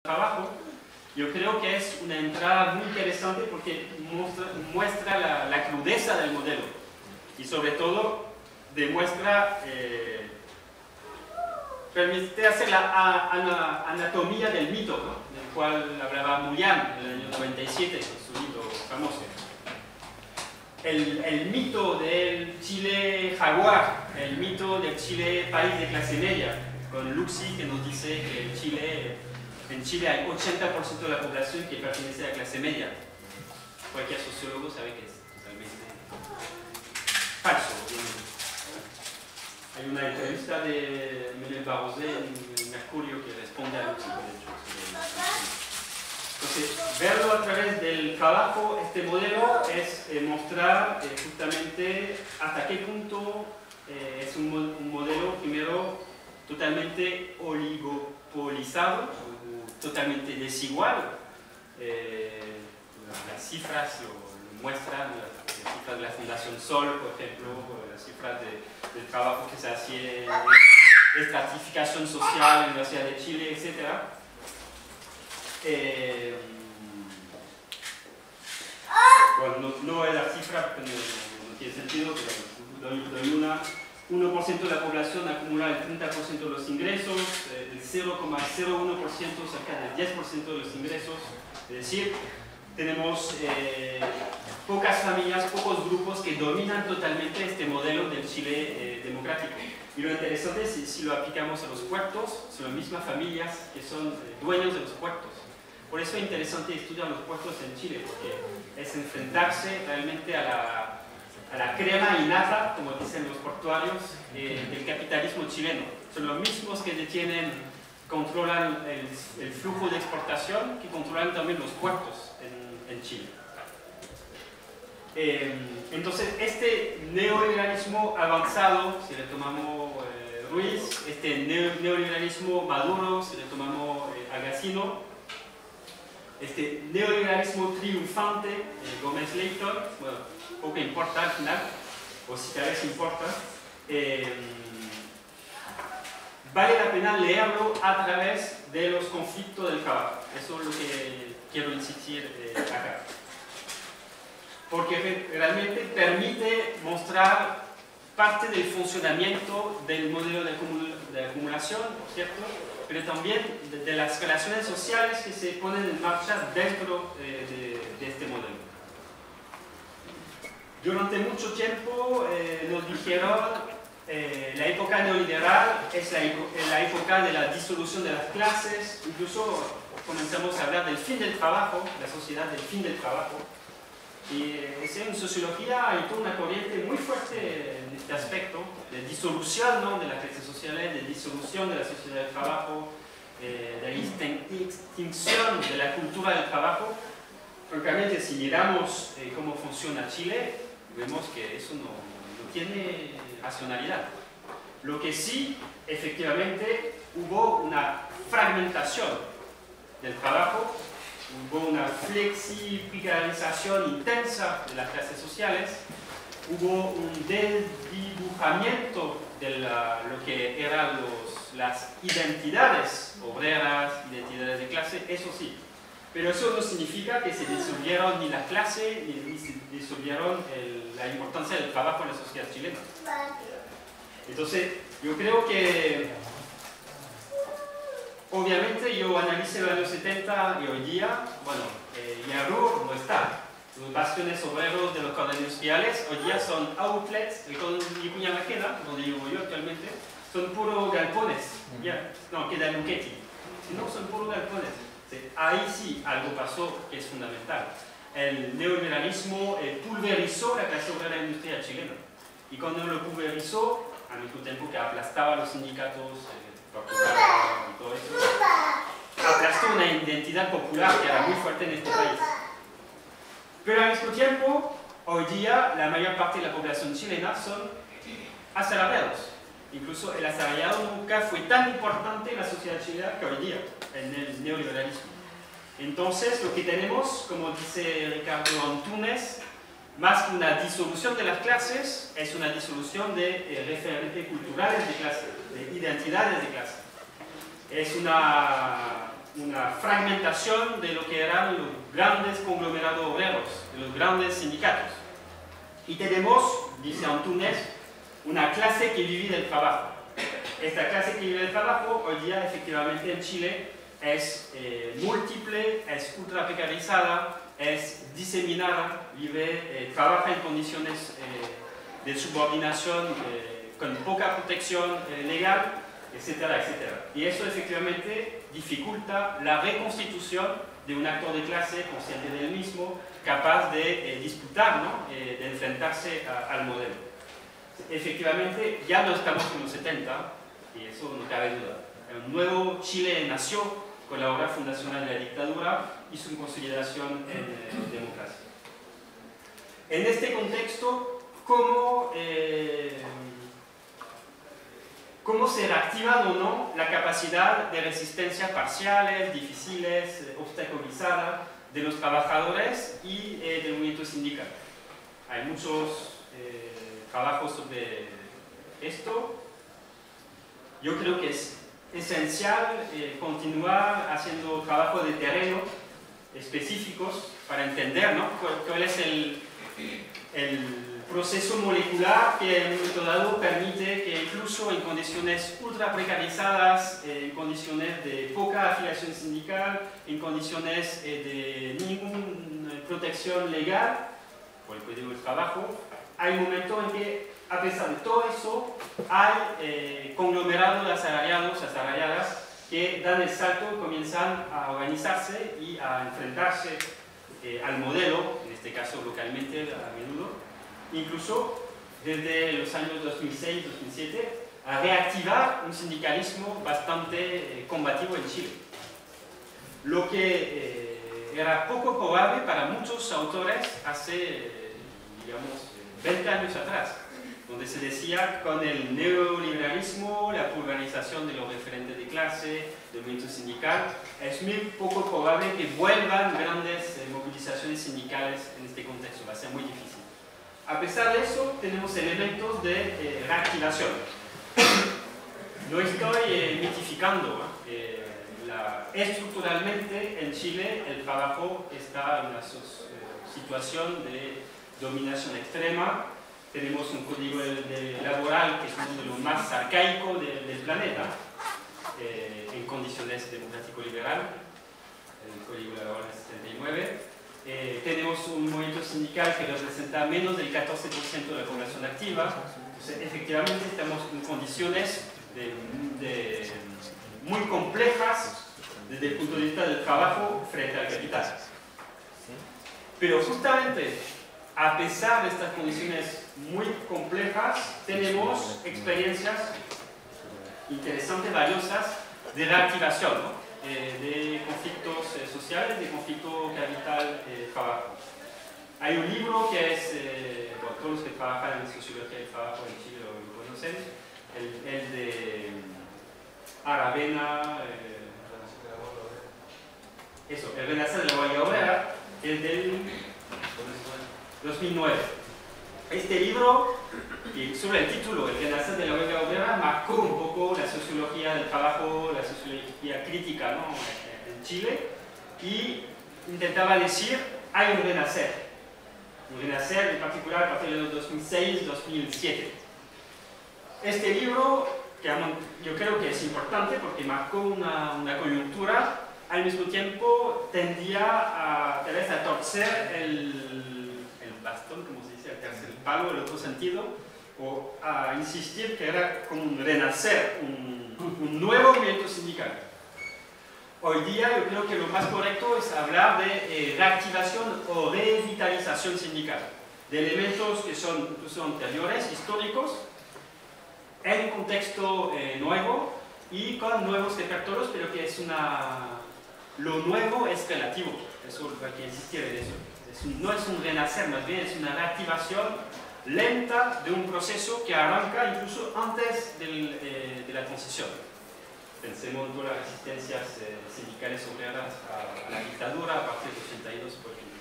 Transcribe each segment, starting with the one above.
trabajo, yo creo que es una entrada muy interesante porque muestra la crudeza del modelo y sobre todo demuestra, permite hacer la anatomía del mito, ¿no? Del cual hablaba Mullián en el año 97, su mito famoso. El mito del Chile jaguar, el mito del Chile país de clase media, con Luxi que nos dice que en Chile hay 80% de la población que pertenece a la clase media. Cualquier sociólogo sabe que es totalmente falso. Hay una entrevista de Miguel Barrosé en Mercurio que responde a Luxi, de hecho. Entonces, verlo a través del trabajo, este modelo es mostrar justamente hasta qué punto es un modelo, primero, totalmente oligopolizado, totalmente desigual. Las cifras lo muestran, las cifras de la Fundación Sol, por ejemplo, las cifras del trabajo que se hace en estratificación social en la Universidad de Chile, etc. Bueno, no es la cifra porque no tiene sentido, pero doy una. 1% de la población acumula el 30% de los ingresos, el 0,01% cerca del 10% de los ingresos. Es decir, tenemos pocas familias, pocos grupos que dominan totalmente este modelo del Chile democrático. Y lo interesante es si lo aplicamos a los puertos, son las mismas familias que son dueños de los puertos. Por eso es interesante estudiar los puertos en Chile, porque es enfrentarse realmente a la crema innata, como dicen los portuarios, del capitalismo chileno. Son los mismos que detienen, controlan el flujo de exportación, que controlan también los puertos en Chile. Entonces, este neoliberalismo avanzado, si le tomamos Ruiz, este neoliberalismo maduro, si le tomamos Agacino, este neoliberalismo triunfante, Gómez Leighton, bueno, poco importa al final, o si tal vez importa, vale la pena leerlo a través de los conflictos del trabajo. Eso es lo que quiero insistir acá. Porque realmente permite mostrar parte del funcionamiento del modelo de acumulación, ¿cierto? Pero también de las relaciones sociales que se ponen en marcha dentro de este modelo. Durante mucho tiempo nos dijeron la época neoliberal es la época de la disolución de las clases, incluso comenzamos a hablar del fin del trabajo, la sociedad del fin del trabajo. Y en sociología hay toda una corriente muy fuerte en este aspecto, de disolución, ¿no?, de las clases sociales, de disolución de la sociedad del trabajo, de la extinción de la cultura del trabajo. Francamente, si miramos cómo funciona Chile, vemos que eso no tiene racionalidad. Lo que sí, efectivamente, hubo una fragmentación del trabajo, hubo una flexibilización intensa de las clases sociales, hubo un desdibujamiento de lo que eran las identidades obreras, identidades de clase, eso sí. Pero eso no significa que se disolvieron ni la clase, ni se disolvieron la importancia del trabajo en la sociedad chilena. Entonces, yo creo que, obviamente, yo analicé los años 70 y hoy día, bueno, Yarur no está. Los bastiones obreros de los codos industriales hoy día son outlets, el codo de Vicuña Maquena, donde vivo yo actualmente, son puros galpones. Ya, no, queda Luchetti. Si no, son puros galpones. Ahí sí algo pasó que es fundamental. El neoliberalismo pulverizó la clase obrera industrial chilena. Y cuando lo pulverizó, al mismo tiempo que aplastaba los sindicatos, Portugal y todo eso, aplastó una identidad popular que era muy fuerte en este país. Pero al mismo tiempo, hoy día la mayor parte de la población chilena son asalariados. Incluso el asalariado nunca fue tan importante en la sociedad chilena que hoy día, en el neoliberalismo. Entonces, lo que tenemos, como dice Ricardo Antunes, más que una disolución de las clases, es una disolución de referentes culturales de clase, de identidades de clase. Es una una fragmentación de lo que eran los grandes conglomerados obreros, de los grandes sindicatos. Y tenemos, dice Antunes, una clase que vive del trabajo. Esta clase que vive del trabajo, hoy día efectivamente en Chile, es múltiple, es ultra precarizada, es diseminada, trabaja en condiciones de subordinación con poca protección legal, etcétera, etcétera. Y eso efectivamente dificulta la reconstitución de un actor de clase consciente del mismo, capaz de disputar, ¿no? De enfrentarse al modelo. Efectivamente, ya no estamos en los 70, y eso no cabe duda. Un nuevo Chile nació con la obra fundacional de la dictadura y su consolidación en democracia. En este contexto, ¿cómo se reactiva o no la capacidad de resistencia parciales, difíciles, obstaculizadas de los trabajadores y del movimiento sindical? Hay muchos trabajos sobre esto. Yo creo que es esencial continuar haciendo trabajo de terreno específicos para entender, ¿no?, cuál es el proceso molecular que en un momento dado permite que incluso en condiciones ultra precarizadas, en condiciones de poca afiliación sindical, en condiciones de ninguna protección legal por el Código del Trabajo, hay un momento en que, a pesar de todo eso, hay conglomerados de asalariados, asalariadas, que dan el salto y comienzan a organizarse y a enfrentarse al modelo, en este caso localmente a menudo, incluso desde los años 2006-2007, a reactivar un sindicalismo bastante combativo en Chile. Lo que era poco probable para muchos autores hace, digamos, 20 años atrás, donde se decía con el neoliberalismo, la pulverización de los referentes de clase, del movimiento sindical, es muy poco probable que vuelvan grandes movilizaciones sindicales en este contexto, va a ser muy difícil. A pesar de eso, tenemos elementos de reactivación. No estoy mitificando, estructuralmente en Chile el trabajo está en una situación de dominación extrema. Tenemos un código laboral que es uno de los más arcaicos del planeta, en condiciones democrático-liberal, el código laboral es 79. Tenemos un movimiento sindical que representa menos del 14% de la población activa. Entonces, efectivamente estamos en condiciones muy complejas desde el punto de vista del trabajo frente al capital. Pero justamente, a pesar de estas condiciones muy complejas, tenemos experiencias interesantes, valiosas, de reactivación, ¿no?, de conflictos sociales, de conflicto capital-trabajo. Hay un libro que es, bueno, todos los que trabajan en sociología del trabajo en Chile lo conocen, el de Aravena, el renacer de la huelga obrera, el del 2009. Este libro, y sobre el título, el renacer de la huelga obrera, marcó un poco la sociología del trabajo, la sociología crítica, ¿no?, en Chile, y intentaba decir, hay un renacer en particular a partir de los 2006-2007. Este libro, que yo creo que es importante porque marcó una coyuntura, al mismo tiempo tendía a, tal vez, a torcer el bastón, como se dice, el palo, el otro sentido, o a insistir que era como un renacer, un nuevo movimiento sindical. Hoy día yo creo que lo más correcto es hablar de reactivación o revitalización sindical, de elementos que son incluso anteriores, históricos, en contexto nuevo y con nuevos repertorios, pero que es lo nuevo es relativo, eso hay que insistir en eso. No es un renacer, más bien es una reactivación lenta de un proceso que arranca incluso antes de la transición. Pensemos en todas las resistencias sindicales obreras a la dictadura a partir del 82, por ejemplo.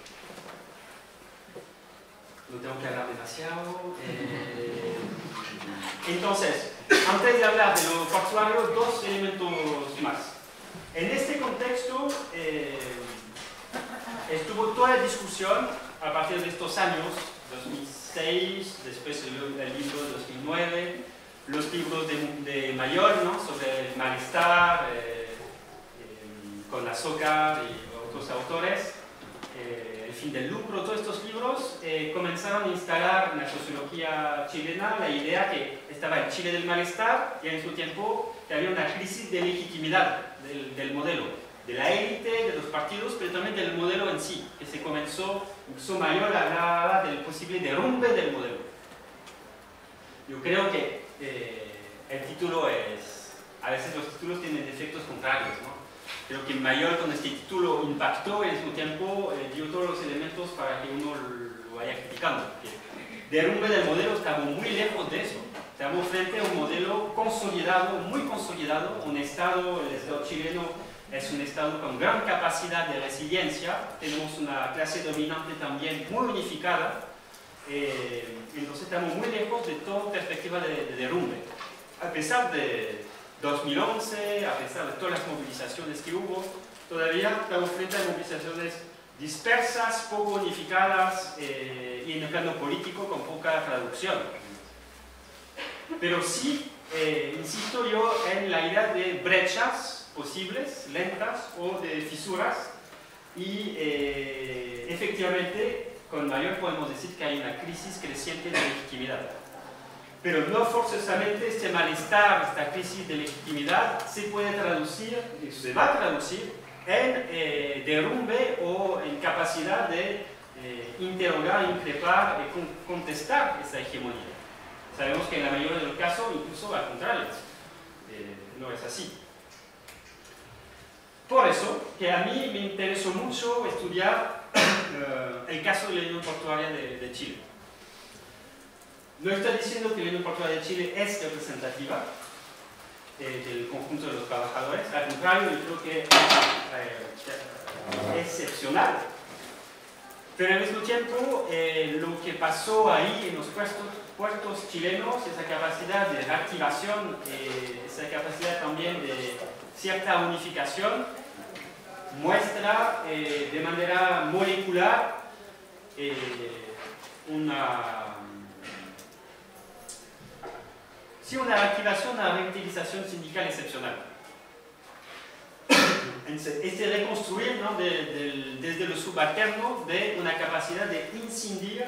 No tengo que hablar demasiado. Entonces, antes de hablar de lo portuario, dos elementos más. En este contexto estuvo toda la discusión a partir de estos años, 2006, después el libro de 2009, los libros de Mayol, ¿no?, sobre el malestar, con Azócar y otros autores, el fin del lucro. Todos estos libros comenzaron a instalar en la sociología chilena la idea que estaba el Chile del malestar y al mismo tiempo que había una crisis de legitimidad del modelo, de la élite, de los partidos, pero también del modelo en sí, que se comenzó, incluso Mayol hablaba del posible derrumbe del modelo. Yo creo que el título es, a veces los títulos tienen efectos contrarios, ¿no? Creo que Mayol con este título impactó y al mismo tiempo dio todos los elementos para que uno lo vaya criticando. Derrumbe del modelo, estamos muy lejos de eso. Estamos frente a un modelo consolidado, muy consolidado, el Estado chileno es un Estado con gran capacidad de resiliencia, tenemos una clase dominante también muy unificada, entonces estamos muy lejos de toda perspectiva de derrumbe. A pesar de 2011, a pesar de todas las movilizaciones que hubo, todavía estamos frente a movilizaciones dispersas, poco unificadas y en el plano político con poca traducción. Pero sí, insisto yo en la idea de brechas posibles, lentas o de fisuras y efectivamente con Mayol podemos decir que hay una crisis creciente de legitimidad. Pero no forzosamente este malestar, esta crisis de legitimidad se puede traducir, se va a traducir en derrumbe o en capacidad de interrogar, increpar, contestar esa hegemonía. Sabemos que en la mayoría de los casos, incluso al contrario, no es así. Por eso, que a mí me interesó mucho estudiar el caso de la Unión Portuaria de Chile. No estoy diciendo que la Unión Portuaria de Chile es representativa del conjunto de los trabajadores, al contrario, yo creo que es excepcional. Pero al mismo tiempo, lo que pasó ahí en los puertos chilenos, esa capacidad de reactivación, esa capacidad también de cierta unificación, muestra de manera molecular una reactivación, una reutilización sindical excepcional. Este reconstruir, ¿no?, desde lo subalterno de una capacidad de incidir,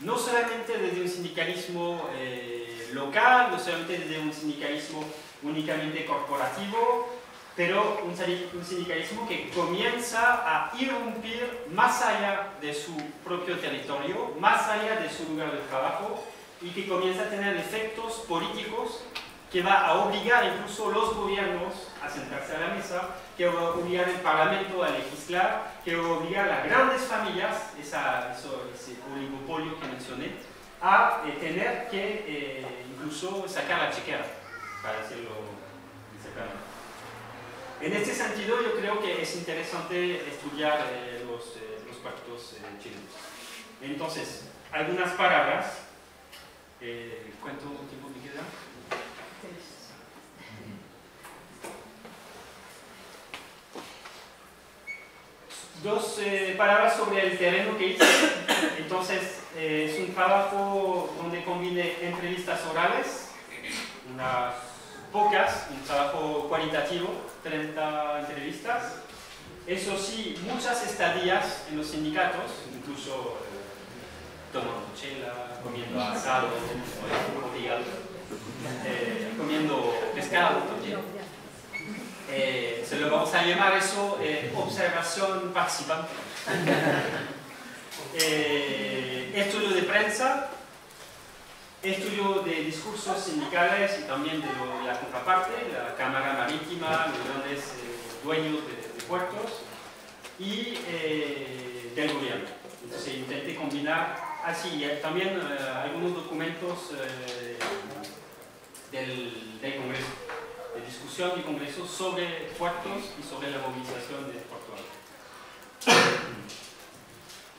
no solamente desde un sindicalismo local, no solamente desde un sindicalismo únicamente corporativo, pero un sindicalismo que comienza a irrumpir más allá de su propio territorio, más allá de su lugar de trabajo, y que comienza a tener efectos políticos que va a obligar incluso los gobiernos a sentarse a la mesa, que va a obligar el Parlamento a legislar, que va a obligar a las grandes familias, ese oligopolio que mencioné, a tener que incluso sacar la chequera, para decirlo exactamente. En este sentido, yo creo que es interesante estudiar los pactos chilenos. Entonces, algunas palabras. ¿Cuánto tiempo me queda? Dos palabras sobre el terreno que hice. Entonces, es un trabajo donde combine entrevistas orales, unas pocas, un trabajo cualitativo, 30 entrevistas. Eso sí, muchas estadías en los sindicatos, incluso tomando chela, comiendo asado, comiendo pescado también. Se lo vamos a llamar eso observación participante. Estudio de prensa, estudio de discursos sindicales y también de la contraparte, la Cámara Marítima, los grandes dueños de puertos y del gobierno. Entonces intenté combinar así también algunos documentos del Congreso, de discusión del Congreso sobre puertos y sobre la movilización de portuarios.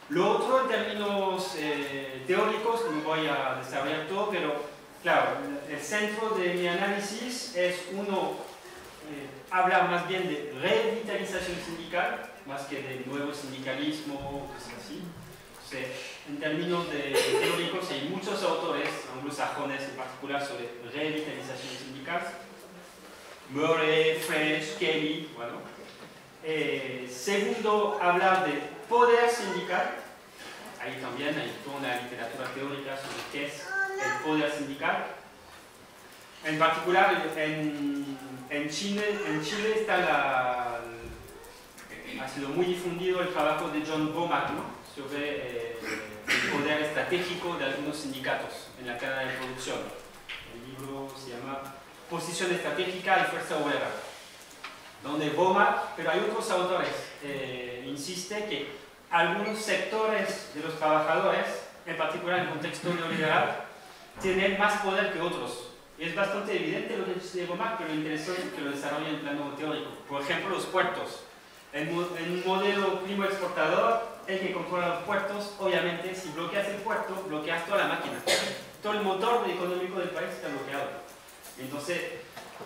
Lo otro en términos teóricos, no voy a desarrollar todo, pero claro, el centro de mi análisis es habla más bien de revitalización sindical, más que de nuevo sindicalismo, cosas así. En términos teóricos hay muchos autores anglosajones en particular sobre revitalización sindical. Murray, French, Kelly, bueno. Segundo, hablar de poder sindical. Ahí también hay toda una literatura teórica sobre qué es el poder sindical. En particular, en Chile está ha sido muy difundido el trabajo de John Womack, ¿no? Sobre el poder estratégico de algunos sindicatos en la cadena de producción. El libro se llama Posición estratégica y fuerza obrera, donde Womack, pero hay otros autores, insiste que algunos sectores de los trabajadores, en particular en el contexto neoliberal, tienen más poder que otros. Y es bastante evidente lo que dice Womack, pero interesante que lo desarrolle en plano teórico. Por ejemplo, los puertos. En un modelo primo exportador, el que controla los puertos, obviamente, si bloqueas el puerto, bloqueas toda la máquina. Todo el motor económico del país está bloqueado. Entonces,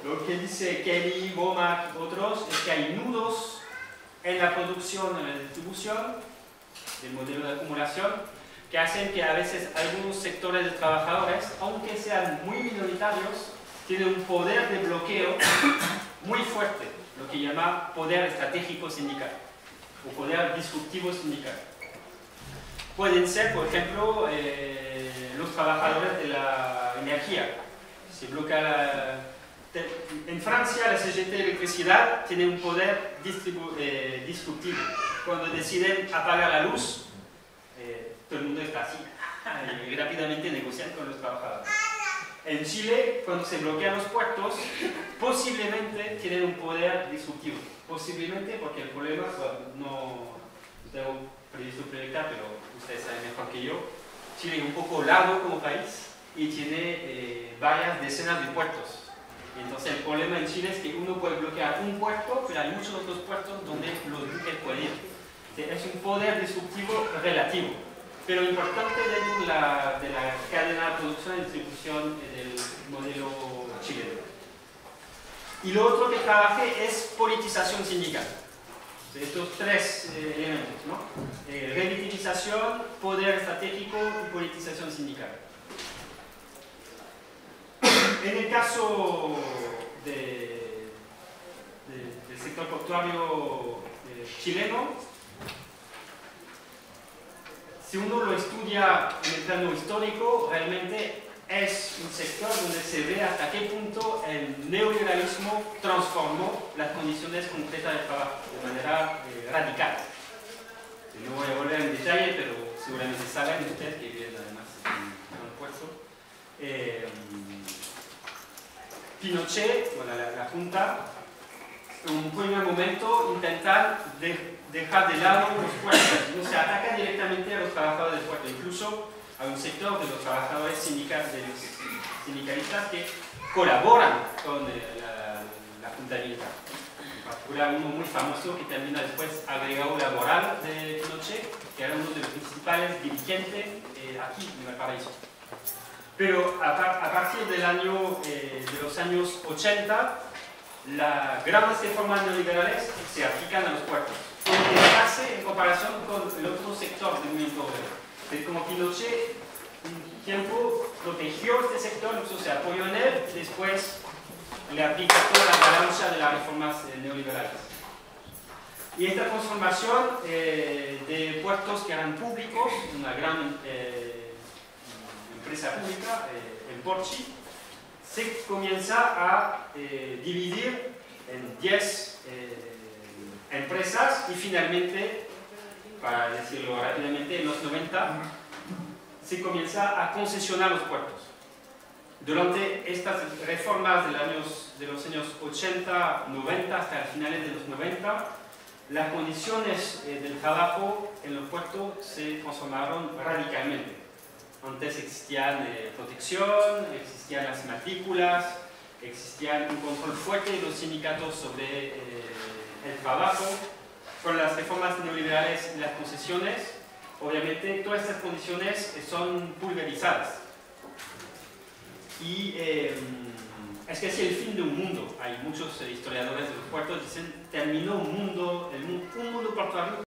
lo que dice Kelly, Womack y otros es que hay nudos en la producción, en la distribución del modelo de acumulación, que hacen que a veces algunos sectores de trabajadores, aunque sean muy minoritarios, tienen un poder de bloqueo muy fuerte, lo que llama poder estratégico sindical o poder disruptivo sindical. Pueden ser, por ejemplo, los trabajadores de la energía. Se bloquea en Francia, la CGT de electricidad tiene un poder disruptivo. Cuando deciden apagar la luz, todo el mundo está así y rápidamente negocian con los trabajadores. En Chile, cuando se bloquean los puertos, posiblemente tienen un poder disruptivo. Posiblemente, porque el problema, no tengo previsto proyectar, pero ustedes saben mejor que yo, Chile es un poco largo como país y tiene varias decenas de puertos. Entonces el problema en Chile es que uno puede bloquear un puerto, pero hay muchos otros puertos donde los buques pueden ir. Es un poder disruptivo relativo, pero importante dentro de la cadena de producción y distribución del modelo chileno. Y lo otro que trabajé es politización sindical. Estos tres elementos, ¿no? Revitalización, poder estratégico y politización sindical. En el caso del sector portuario chileno, si uno lo estudia en el plano histórico, realmente es un sector donde se ve hasta qué punto el neoliberalismo transformó las condiciones concretas de trabajo de manera radical. No voy a volver en detalle, pero seguramente saben ustedes que viven además en el puerto. Pinochet, bueno, la Junta, en un primer momento intentar dejar de lado los puertos. No se ataca directamente a los trabajadores del puerto, incluso a un sector de los trabajadores sindicalistas que colaboran con la Junta militar. En particular, uno muy famoso que termina después agregado laboral de Pinochet, que era uno de los principales dirigentes aquí en Valparaíso. Pero a partir de los años 80, las grandes reformas neoliberales se aplican a los puertos. ¿Qué hace en comparación con el otro sector del movimiento obrero? Es como Pinochet un tiempo protegió este sector, incluso se apoyó en él, y después le aplica toda la avalancha de las reformas neoliberales. Y esta transformación de puertos que eran públicos, una gran empresa pública, el Porchi, se comienza a dividir en 10 empresas y finalmente, para decirlo rápidamente, en los 90 se comienza a concesionar los puertos. Durante estas reformas de los años 80, 90, hasta finales de los 90, las condiciones del trabajo en los puertos se transformaron radicalmente. Antes existían protección, existían las matrículas, existía un control fuerte de los sindicatos sobre el trabajo. Con las reformas neoliberales y las concesiones, obviamente todas estas condiciones son pulverizadas. Y es que es el fin de un mundo. Hay muchos historiadores de los puertos que dicen terminó un mundo Puerto Rico